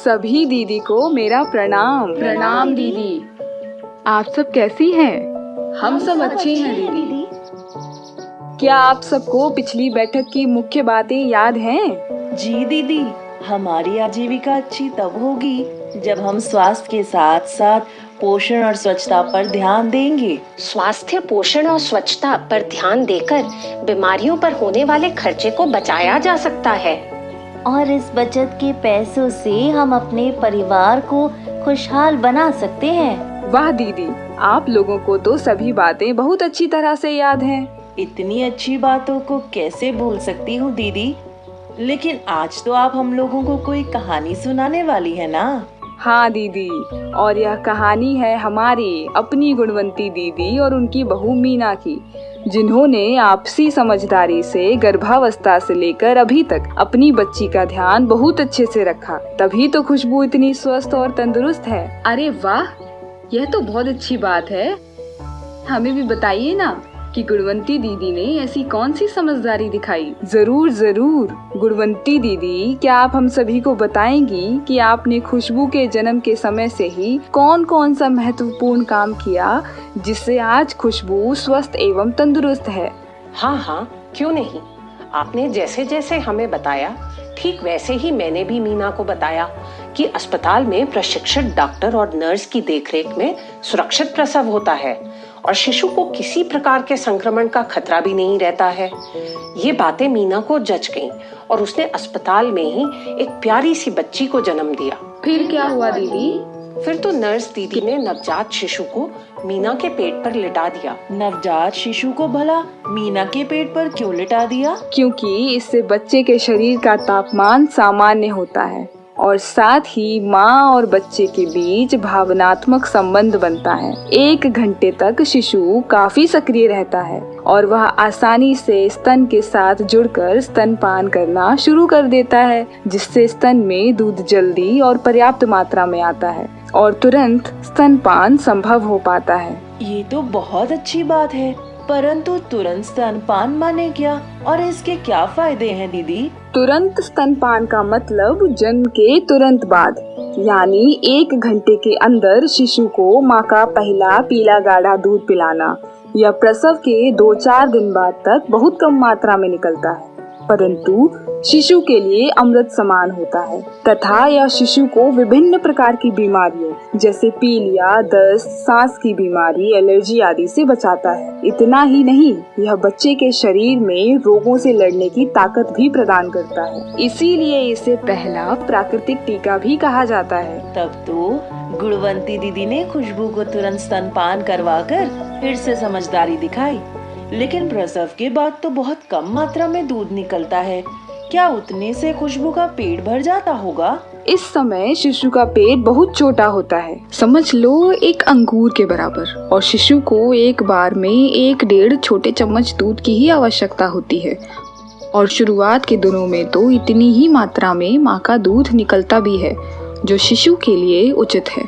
सभी दीदी को मेरा प्रणाम। प्रणाम दीदी। आप सब कैसी हैं? हम सब अच्छे हैं दीदी। क्या आप सबको पिछली बैठक की मुख्य बातें याद हैं? जी दीदी, हमारी आजीविका अच्छी तब होगी जब हम स्वास्थ्य के साथ साथ पोषण और स्वच्छता पर ध्यान देंगे। स्वास्थ्य, पोषण और स्वच्छता पर ध्यान देकर बीमारियों पर होने वाले खर्चे को बचाया जा सकता है। और इस बचत के पैसों से हम अपने परिवार को खुशहाल बना सकते हैं। वाह दीदी, आप लोगों को तो सभी बातें बहुत अच्छी तरह से याद हैं। इतनी अच्छी बातों को कैसे भूल सकती हूँ दीदी। लेकिन आज तो आप हम लोगों को कोई कहानी सुनाने वाली है ना? हाँ दीदी, और यह कहानी है हमारी अपनी गुणवंती दीदी और उनकी बहू मीना की, जिन्होंने आपसी समझदारी से गर्भावस्था से लेकर अभी तक अपनी बच्ची का ध्यान बहुत अच्छे से रखा। तभी तो खुशबू इतनी स्वस्थ और तंदुरुस्त है। अरे वाह, यह तो बहुत अच्छी बात है। हमें भी बताइए ना कि गुणवंती दीदी ने ऐसी कौन सी समझदारी दिखाई। जरूर जरूर। गुणवंती दीदी, क्या आप हम सभी को बताएंगी कि आपने खुशबू के जन्म के समय से ही कौन कौन सा महत्वपूर्ण काम किया जिससे आज खुशबू स्वस्थ एवं तंदुरुस्त है? हाँ, क्यों नहीं। आपने जैसे जैसे हमें बताया, ठीक वैसे ही मैंने भी मीना को बताया कि अस्पताल में प्रशिक्षित डॉक्टर और नर्स की देखरेख में सुरक्षित प्रसव होता है और शिशु को किसी प्रकार के संक्रमण का खतरा भी नहीं रहता है। ये बातें मीना को जच गईं और उसने अस्पताल में ही एक प्यारी सी बच्ची को जन्म दिया। फिर क्या हुआ दीदी? फिर तो नर्स दीदी ने नवजात शिशु को मीना के पेट पर लिटा दिया। नवजात शिशु को भला मीना के पेट पर क्यों लिटा दिया? क्योंकि इससे बच्चे के शरीर का तापमान सामान्य होता है और साथ ही माँ और बच्चे के बीच भावनात्मक संबंध बनता है। 1 घंटे तक शिशु काफी सक्रिय रहता है और वह आसानी से स्तन के साथ जुड़कर स्तनपान करना शुरू कर देता है, जिससे स्तन में दूध जल्दी और पर्याप्त मात्रा में आता है और तुरंत स्तनपान संभव हो पाता है। ये तो बहुत अच्छी बात है, परंतु तुरंत स्तनपान माने क्या और इसके क्या फायदे हैं दीदी? तुरंत स्तनपान का मतलब जन्म के तुरंत बाद, यानी 1 घंटे के अंदर शिशु को माँ का पहला पीला गाढ़ा दूध पिलाना। यह प्रसव के 2-4 दिन बाद तक बहुत कम मात्रा में निकलता है, परंतु शिशु के लिए अमृत समान होता है तथा यह शिशु को विभिन्न प्रकार की बीमारियों जैसे पीलिया, दस्त, सांस की बीमारी, एलर्जी आदि से बचाता है। इतना ही नहीं, यह बच्चे के शरीर में रोगों से लड़ने की ताकत भी प्रदान करता है, इसीलिए इसे पहला प्राकृतिक टीका भी कहा जाता है। तब तो गुणवंती दीदी ने खुशबू को तुरंत स्तनपान करवाकर फिर से समझदारी दिखाई। लेकिन प्रसव के बाद तो बहुत कम मात्रा में दूध निकलता है, क्या उतने से खुशबू का पेट भर जाता होगा? इस समय शिशु का पेट बहुत छोटा होता है, समझ लो 1 अंगूर के बराबर, और शिशु को एक बार में 1-1.5 छोटे चम्मच दूध की ही आवश्यकता होती है। और शुरुआत के दिनों में तो इतनी ही मात्रा में माँ का दूध निकलता भी है, जो शिशु के लिए उचित है।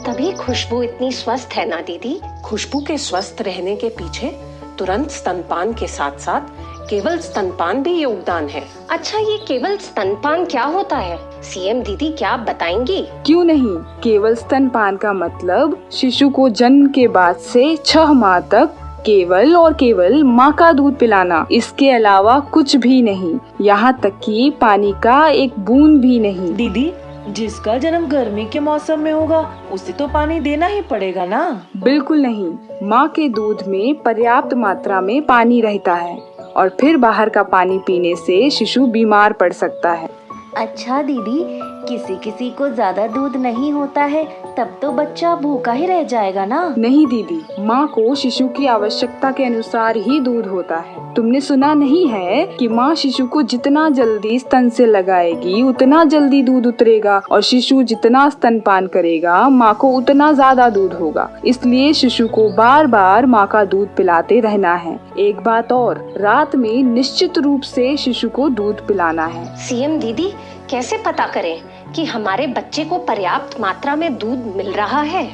तभी खुशबू इतनी स्वस्थ है ना दीदी। खुशबू के स्वस्थ रहने के पीछे तुरंत स्तनपान के साथ साथ केवल स्तनपान भी योगदान है। अच्छा, ये केवल स्तनपान क्या होता है? सीएम दीदी, क्या आप बताएंगी? क्यों नहीं। केवल स्तनपान का मतलब शिशु को जन्म के बाद से 6 माह तक केवल और केवल माँ का दूध पिलाना, इसके अलावा कुछ भी नहीं, यहाँ तक कि पानी का एक बूंद भी नहीं। दीदी, जिसका जन्म गर्मी के मौसम में होगा उसे तो पानी देना ही पड़ेगा ना? बिल्कुल नहीं, माँ के दूध में पर्याप्त मात्रा में पानी रहता है और फिर बाहर का पानी पीने से शिशु बीमार पड़ सकता है। अच्छा दीदी, किसी को ज्यादा दूध नहीं होता है तब तो बच्चा भूखा ही रह जाएगा ना? नहीं दीदी, माँ को शिशु की आवश्यकता के अनुसार ही दूध होता है। तुमने सुना नहीं है कि माँ शिशु को जितना जल्दी स्तन से लगाएगी उतना जल्दी दूध उतरेगा और शिशु जितना स्तनपान करेगा माँ को उतना ज्यादा दूध होगा। इसलिए शिशु को बार बार माँ का दूध पिलाते रहना है। एक बात और, रात में निश्चित रूप से शिशु को दूध पिलाना है। सीएम दीदी, कैसे पता करें कि हमारे बच्चे को पर्याप्त मात्रा में दूध मिल रहा है?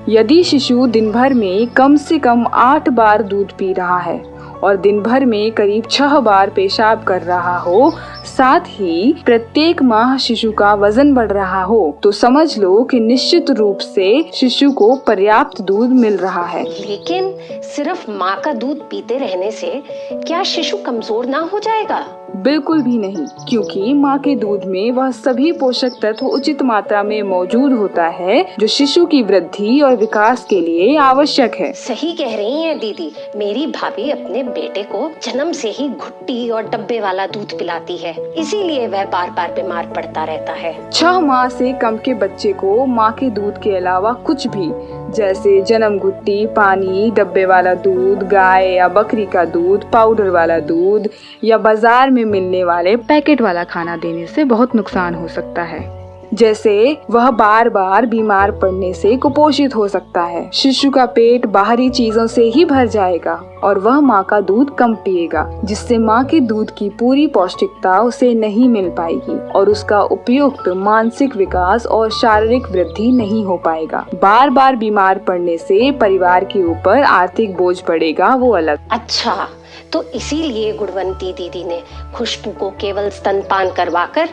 यदि शिशु दिन भर में कम से कम 8 बार दूध पी रहा है और दिन भर में करीब 6 बार पेशाब कर रहा हो, साथ ही प्रत्येक माह शिशु का वजन बढ़ रहा हो, तो समझ लो कि निश्चित रूप से शिशु को पर्याप्त दूध मिल रहा है। लेकिन सिर्फ माँ का दूध पीते रहने से क्या शिशु कमजोर ना हो जाएगा? बिल्कुल भी नहीं, क्योंकि माँ के दूध में वह सभी पोषक तत्व उचित मात्रा में मौजूद होता है जो शिशु की वृद्धि और विकास के लिए आवश्यक है। सही कह रही हैं दीदी। मेरी भाभी अपने बेटे को जन्म से ही घुट्टी और डब्बे वाला दूध पिलाती है, इसीलिए वह बार बार बीमार पड़ता रहता है। 6 माह से कम के बच्चे को माँ के दूध के अलावा कुछ भी, जैसे जन्म घुट्टी, पानी, डब्बे वाला दूध, गाय या बकरी का दूध, पाउडर वाला दूध या बाजार में मिलने वाले पैकेट वाला खाना देने से बहुत नुकसान हो सकता है। जैसे वह बार बार बीमार पड़ने से कुपोषित हो सकता है, शिशु का पेट बाहरी चीजों से ही भर जाएगा और वह माँ का दूध कम पिएगा, जिससे माँ के दूध की पूरी पौष्टिकता उसे नहीं मिल पाएगी और उसका उपयुक्त मानसिक विकास और शारीरिक वृद्धि नहीं हो पाएगा। बार बार बीमार पड़ने से परिवार के ऊपर आर्थिक बोझ पड़ेगा, वो अलग। अच्छा, तो इसीलिए गुणवंती दीदी ने खुशबू को केवल स्तनपान करवाकर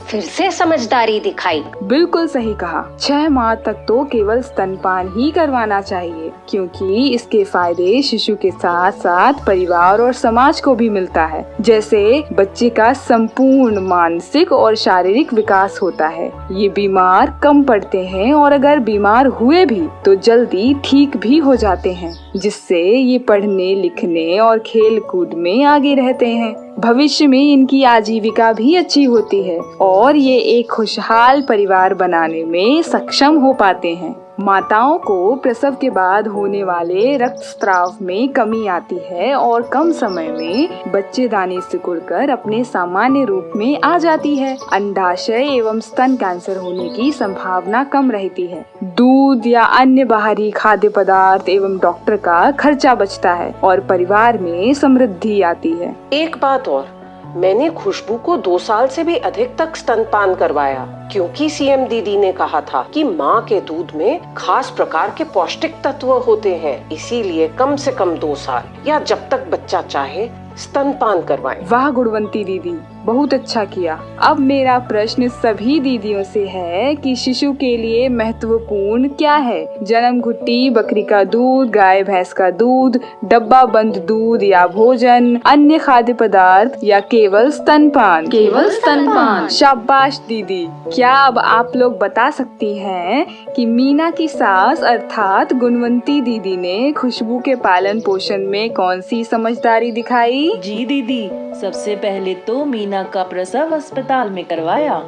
फिर से समझदारी दिखाई। बिल्कुल सही कहा। 6 माह तक तो केवल स्तनपान ही करवाना चाहिए, क्योंकि इसके फायदे शिशु के साथ साथ परिवार और समाज को भी मिलता है। जैसे बच्चे का संपूर्ण मानसिक और शारीरिक विकास होता है, ये बीमार कम पड़ते हैं और अगर बीमार हुए भी तो जल्दी ठीक भी हो जाते हैं, जिससे ये पढ़ने लिखने और खेल कूद में आगे रहते हैं। भविष्य में इनकी आजीविका भी अच्छी होती है और ये एक खुशहाल परिवार बनाने में सक्षम हो पाते हैं। माताओं को प्रसव के बाद होने वाले रक्तस्राव में कमी आती है और कम समय में बच्चेदानी सिकुड़कर अपने सामान्य रूप में आ जाती है। अंडाशय एवं स्तन कैंसर होने की संभावना कम रहती है। दूध या अन्य बाहरी खाद्य पदार्थ एवं डॉक्टर का खर्चा बचता है और परिवार में समृद्धि आती है। एक बात और, मैंने खुशबू को 2 साल से भी अधिक तक स्तनपान करवाया, क्योंकि सीएम दीदी ने कहा था कि माँ के दूध में खास प्रकार के पौष्टिक तत्व होते हैं, इसीलिए कम से कम 2 साल या जब तक बच्चा चाहे स्तनपान करवाएं। वाह गुणवंती दीदी, बहुत अच्छा किया। अब मेरा प्रश्न सभी दीदियों से है कि शिशु के लिए महत्वपूर्ण क्या है? जन्म घुट्टी, बकरी का दूध, गाय भैंस का दूध, डब्बा बंद दूध या भोजन, अन्य खाद्य पदार्थ या केवल स्तनपान? केवल स्तनपान। शाबाश दीदी। क्या अब आप लोग बता सकती हैं कि मीना की सास अर्थात गुणवंती दीदी ने खुशबू के पालन पोषण में कौन सी समझदारी दिखाई? जी दीदी, सबसे पहले तो मीना का प्रसव अस्पताल में करवाया,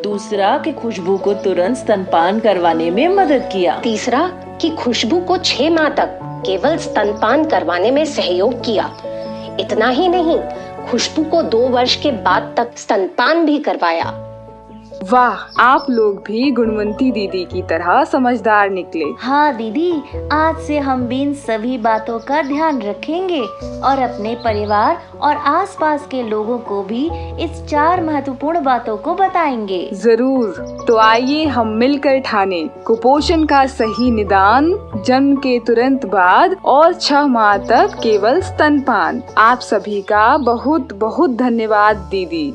दूसरा कि खुशबू को तुरंत स्तनपान करवाने में मदद किया, तीसरा कि खुशबू को 6 माह तक केवल स्तनपान करवाने में सहयोग किया। इतना ही नहीं, खुशबू को 2 वर्ष के बाद तक स्तनपान भी करवाया। वाह, आप लोग भी गुणवंती दीदी की तरह समझदार निकले। हाँ दीदी, आज से हम भी इन सभी बातों का ध्यान रखेंगे और अपने परिवार और आसपास के लोगों को भी इस 4 महत्वपूर्ण बातों को बताएंगे। जरूर। तो आइए हम मिलकर ठाने कुपोषण का सही निदान, जन्म के तुरंत बाद और 6 माह तक केवल स्तनपान। आप सभी का बहुत बहुत धन्यवाद दीदी।